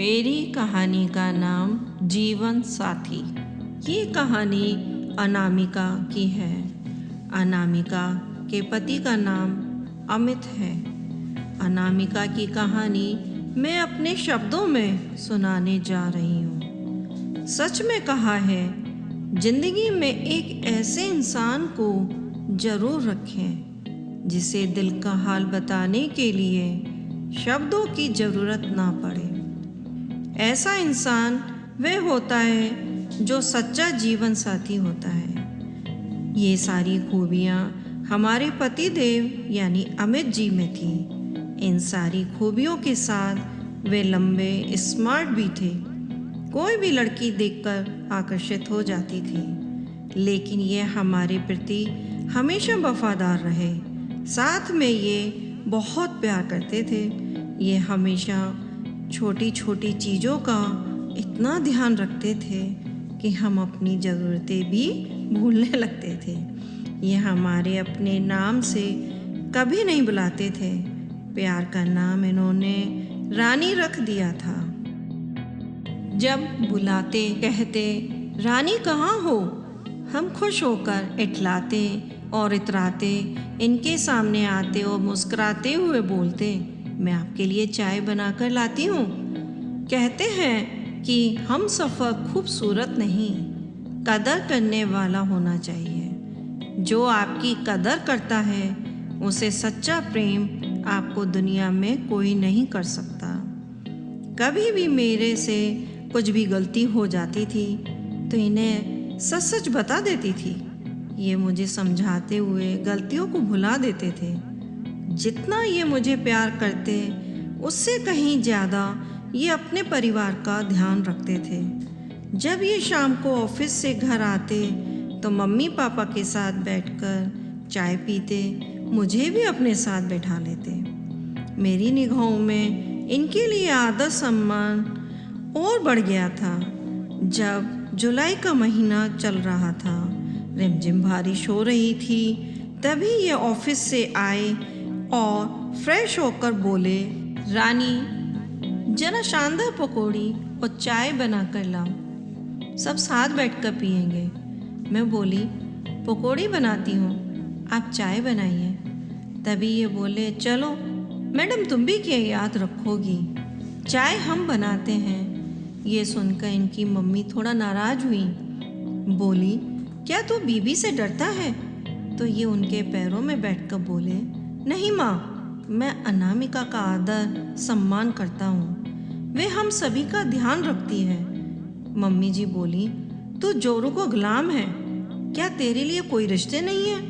मेरी कहानी का नाम जीवन साथी। ये कहानी अनामिका की है। अनामिका के पति का नाम अमित है। अनामिका की कहानी मैं अपने शब्दों में सुनाने जा रही हूँ। सच में कहा है, जिंदगी में एक ऐसे इंसान को जरूर रखें जिसे दिल का हाल बताने के लिए शब्दों की ज़रूरत ना पड़े। ऐसा इंसान वह होता है जो सच्चा जीवन साथी होता है। ये सारी खूबियाँ हमारे पति देव यानी अमित जी में थी। इन सारी खूबियों के साथ वे लंबे स्मार्ट भी थे। कोई भी लड़की देखकर आकर्षित हो जाती थी, लेकिन ये हमारे प्रति हमेशा वफादार रहे। साथ में ये बहुत प्यार करते थे। ये हमेशा छोटी छोटी चीज़ों का इतना ध्यान रखते थे कि हम अपनी ज़रूरतें भी भूलने लगते थे। ये हमारे अपने नाम से कभी नहीं बुलाते थे। प्यार का नाम इन्होंने रानी रख दिया था। जब बुलाते कहते, रानी कहाँ हो, हम खुश होकर इठलाते और इतराते इनके सामने आते और मुस्कुराते हुए बोलते, मैं आपके लिए चाय बनाकर लाती हूँ। कहते हैं कि हम सफ़र खूबसूरत नहीं, कदर करने वाला होना चाहिए। जो आपकी कदर करता है उसे सच्चा प्रेम आपको दुनिया में कोई नहीं कर सकता। कभी भी मेरे से कुछ भी गलती हो जाती थी तो इन्हें सच सच बता देती थी। ये मुझे समझाते हुए गलतियों को भुला देते थे। जितना ये मुझे प्यार करते उससे कहीं ज़्यादा ये अपने परिवार का ध्यान रखते थे। जब ये शाम को ऑफिस से घर आते तो मम्मी पापा के साथ बैठकर चाय पीते, मुझे भी अपने साथ बैठा लेते। मेरी निगाहों में इनके लिए आदर सम्मान और बढ़ गया था। जब जुलाई का महीना चल रहा था, रिमझिम बारिश हो रही थी, तभी ये ऑफिस से आए और फ्रेश होकर बोले, रानी जरा शानदार पकौड़ी और चाय बना कर लाओ, सब साथ बैठकर पियेंगे। मैं बोली, पकौड़ी बनाती हूँ, आप चाय बनाइए। तभी ये बोले, चलो मैडम, तुम भी क्या याद रखोगी, चाय हम बनाते हैं। ये सुनकर इनकी मम्मी थोड़ा नाराज़ हुई। बोली, क्या तू बीबी से डरता है? तो ये उनके पैरों में बैठकर बोले, नहीं माँ, मैं अनामिका का आदर सम्मान करता हूँ, वे हम सभी का ध्यान रखती है। मम्मी जी बोली, तू जोरू को गुलाम है, क्या तेरे लिए कोई रिश्ते नहीं है?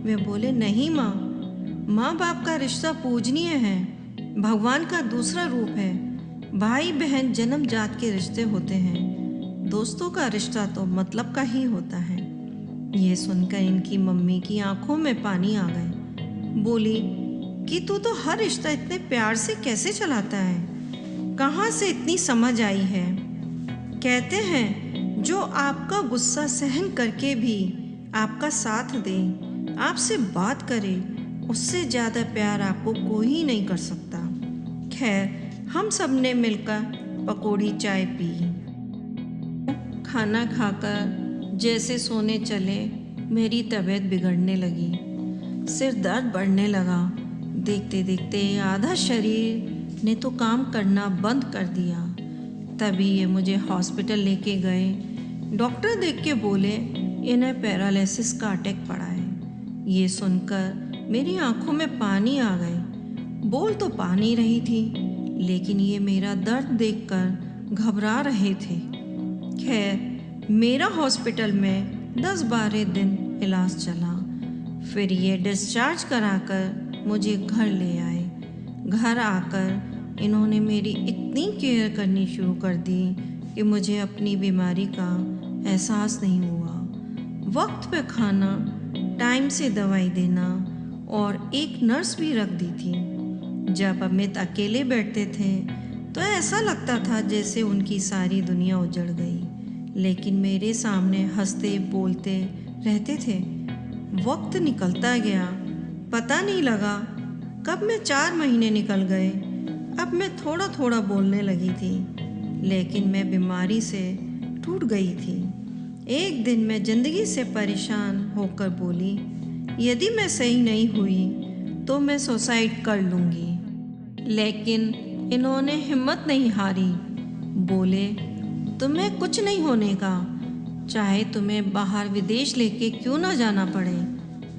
वे बोले, नहीं माँ, माँ बाप का रिश्ता पूजनीय है, भगवान का दूसरा रूप है। भाई बहन जन्म जात के रिश्ते होते हैं, दोस्तों का रिश्ता तो मतलब का ही होता है। ये सुनकर इनकी मम्मी की आंखों में पानी आ गए। बोली कि तू तो हर रिश्ता इतने प्यार से कैसे चलाता है, कहाँ से इतनी समझ आई है? कहते हैं, जो आपका गुस्सा सहन करके भी आपका साथ दे, आपसे बात करे, उससे ज़्यादा प्यार आपको कोई नहीं कर सकता। खैर, हम सब ने मिलकर पकौड़ी चाय पी। खाना खाकर जैसे सोने चले, मेरी तबीयत बिगड़ने लगी, सिर दर्द बढ़ने लगा। देखते देखते आधा शरीर ने तो काम करना बंद कर दिया। तभी ये मुझे हॉस्पिटल लेके गए। डॉक्टर देख के बोले, इन्हें पैरालिसिस का अटैक पड़ा है। ये सुनकर मेरी आंखों में पानी आ गए। बोल तो पा नहीं रही थी, लेकिन ये मेरा दर्द देखकर घबरा रहे थे। खैर, मेरा हॉस्पिटल में 10-12 दिन इलाज चला। फिर ये डिस्चार्ज कराकर मुझे घर ले आए। घर आकर इन्होंने मेरी इतनी केयर करनी शुरू कर दी कि मुझे अपनी बीमारी का एहसास नहीं हुआ। वक्त पे खाना, टाइम से दवाई देना और एक नर्स भी रख दी थी। जब अमित अकेले बैठते थे तो ऐसा लगता था जैसे उनकी सारी दुनिया उजड़ गई, लेकिन मेरे सामने हंसते बोलते रहते थे। वक्त निकलता गया, पता नहीं लगा कब में 4 महीने निकल गए। अब मैं थोड़ा थोड़ा बोलने लगी थी। लेकिन मैं बीमारी से टूट गई थी। एक दिन मैं ज़िंदगी से परेशान होकर बोली, यदि मैं सही नहीं हुई तो मैं सुसाइड कर लूँगी। लेकिन इन्होंने हिम्मत नहीं हारी। बोले, तुम्हें कुछ नहीं होने का, चाहे तुम्हें बाहर विदेश लेके क्यों ना जाना पड़े,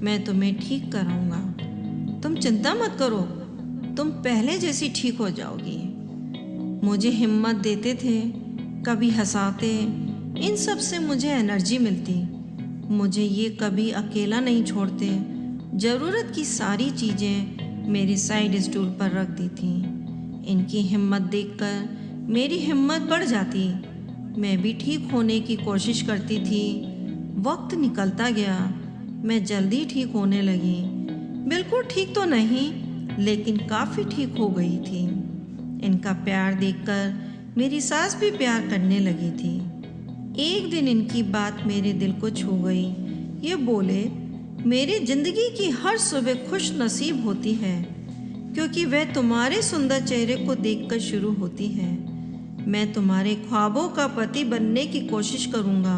मैं तुम्हें ठीक कराऊंगा। तुम चिंता मत करो, तुम पहले जैसी ठीक हो जाओगी। मुझे हिम्मत देते थे, कभी हंसाते, इन सब से मुझे एनर्जी मिलती। मुझे ये कभी अकेला नहीं छोड़ते। ज़रूरत की सारी चीज़ें मेरी साइड स्टूल पर रख दी थी। इनकी हिम्मत देखकर मेरी हिम्मत बढ़ जाती। मैं भी ठीक होने की कोशिश करती थी। वक्त निकलता गया, मैं जल्दी ठीक होने लगी। बिल्कुल ठीक तो नहीं, लेकिन काफ़ी ठीक हो गई थी। इनका प्यार देखकर मेरी सास भी प्यार करने लगी थी। एक दिन इनकी बात मेरे दिल को छू गई। ये बोले, मेरी ज़िंदगी की हर सुबह खुश नसीब होती है, क्योंकि वह तुम्हारे सुंदर चेहरे को देखकर शुरू होती है। मैं तुम्हारे ख्वाबों का पति बनने की कोशिश करूँगा।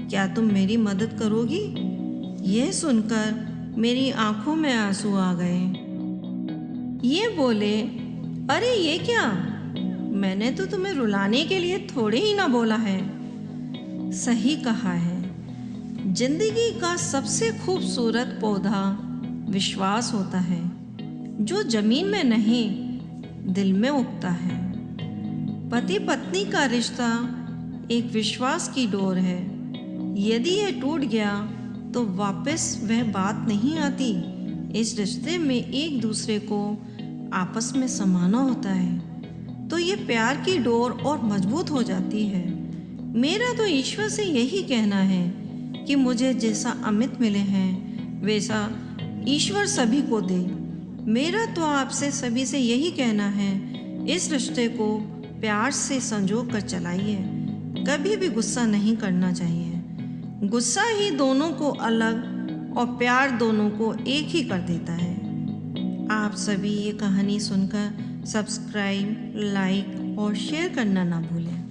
क्या तुम मेरी मदद करोगी? यह सुनकर मेरी आंखों में आंसू आ गए। ये बोले, अरे ये क्या, मैंने तो तुम्हें रुलाने के लिए थोड़े ही ना बोला है। सही कहा है। जिंदगी का सबसे खूबसूरत पौधा विश्वास होता है, जो जमीन में नहीं दिल में उगता है। पति पत्नी का रिश्ता एक विश्वास की डोर है। यदि यह टूट गया तो वापस वह बात नहीं आती। इस रिश्ते में एक दूसरे को आपस में समाना होता है, तो ये प्यार की डोर और मजबूत हो जाती है। मेरा तो ईश्वर से यही कहना है कि मुझे जैसा अमित मिले हैं वैसा ईश्वर सभी को दे। मेरा तो आपसे सभी से यही कहना है, इस रिश्ते को प्यार से संजो कर चलाइए। कभी भी गुस्सा नहीं करना चाहिए। गुस्सा ही दोनों को अलग और प्यार दोनों को एक ही कर देता है। आप सभी ये कहानी सुनकर सब्सक्राइब, लाइक और शेयर करना ना भूलें।